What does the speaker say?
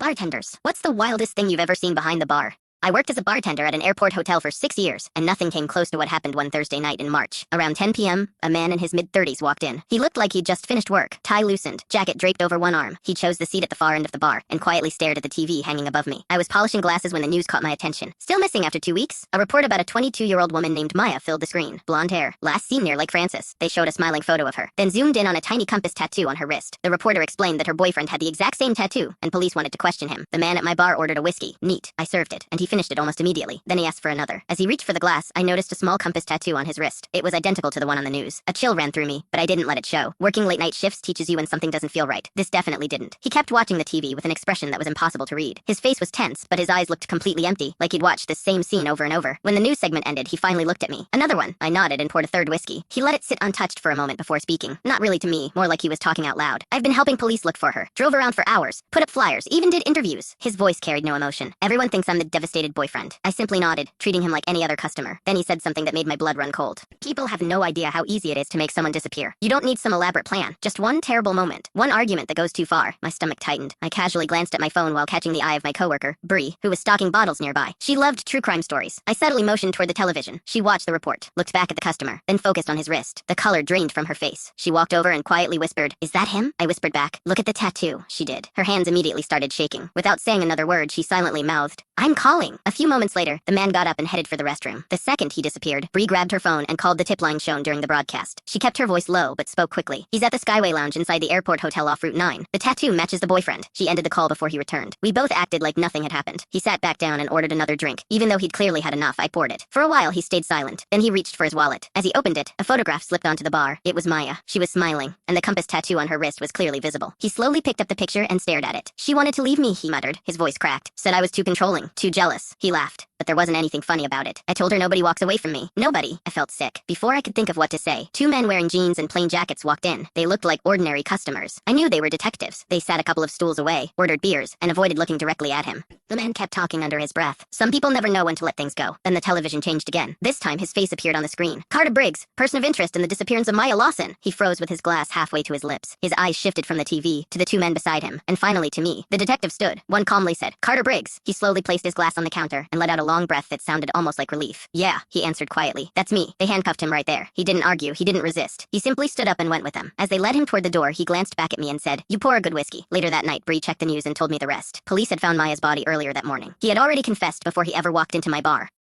Bartenders. What's the wildest thing you've ever seen behind the bar? I worked as a bartender at an airport hotel for 6 years, and nothing came close to what happened one Thursday night in March. Around 10 p.m., a man in his mid-30s walked in. He looked like he'd just finished work, tie loosened, jacket draped over one arm. He chose the seat at the far end of the bar and quietly stared at the TV hanging above me. I was polishing glasses when the news caught my attention. Still missing after 2 weeks? A report about a 22-year-old woman named Maya filled the screen. Blonde hair, last seen near Lake Francis. They showed a smiling photo of her, then zoomed in on a tiny compass tattoo on her wrist. The reporter explained that her boyfriend had the exact same tattoo, and police wanted to question him. The man at my bar ordered a whiskey. Neat. I served it, and he finished it almost immediately. Then he asked for another. As he reached for the glass, I noticed a small compass tattoo on his wrist. It was identical to the one on the news. A chill ran through me, but I didn't let it show. Working late-night shifts teaches you when something doesn't feel right. This definitely didn't. He kept watching the TV with an expression that was impossible to read. His face was tense, but his eyes looked completely empty, like he'd watched the same scene over and over. When the news segment ended, he finally looked at me. Another one. I nodded and poured a third whiskey. He let it sit untouched for a moment before speaking. Not really to me, more like he was talking out loud. I've been helping police look for her. Drove around for hours. Put up flyers. Even did interviews. His voice carried no emotion. Everyone thinks I'm the devastated boyfriend. I simply nodded, treating him like any other customer. Then he said something that made my blood run cold. People have no idea how easy it is to make someone disappear. You don't need some elaborate plan. Just one terrible moment. One argument that goes too far. My stomach tightened. I casually glanced at my phone while catching the eye of my coworker, Bree, who was stocking bottles nearby. She loved true crime stories. I subtly motioned toward the television. She watched the report, looked back at the customer, then focused on his wrist. The color drained from her face. She walked over and quietly whispered, "Is that him?" I whispered back, "Look at the tattoo." She did. Her hands immediately started shaking. Without saying another word, she silently mouthed, "I'm calling." A few moments later, the man got up and headed for the restroom. The second he disappeared, Bree grabbed her phone and called the tip line shown during the broadcast. She kept her voice low but spoke quickly. "He's at the Skyway Lounge inside the airport hotel off Route 9. The tattoo matches the boyfriend." She ended the call before he returned. We both acted like nothing had happened. He sat back down and ordered another drink. Even though he'd clearly had enough, I poured it. For a while, he stayed silent. Then he reached for his wallet. As he opened it, a photograph slipped onto the bar. It was Maya. She was smiling, and the compass tattoo on her wrist was clearly visible. He slowly picked up the picture and stared at it. "She wanted to leave me," he muttered. His voice cracked. "Said I was too controlling, too jealous." He laughed. But there wasn't anything funny about it. I told her nobody walks away from me. Nobody. I felt sick. Before I could think of what to say, two men wearing jeans and plain jackets walked in. They looked like ordinary customers. I knew they were detectives. They sat a couple of stools away, ordered beers, and avoided looking directly at him. The man kept talking under his breath. Some people never know when to let things go. Then the television changed again. This time his face appeared on the screen. "Carter Briggs, person of interest in the disappearance of Maya Lawson." He froze with his glass halfway to his lips. His eyes shifted from the TV to the two men beside him, and finally to me. The detective stood. One calmly said, "Carter Briggs." He slowly placed his glass on the counter and let out a long breath that sounded almost like relief. "Yeah," he answered quietly. "That's me." They handcuffed him right there. He didn't argue. He didn't resist. He simply stood up and went with them. As they led him toward the door, he glanced back at me and said, "You pour a good whiskey." Later that night, Bree checked the news and told me the rest. Police had found Maya's body earlier that morning. He had already confessed before he ever walked into my bar.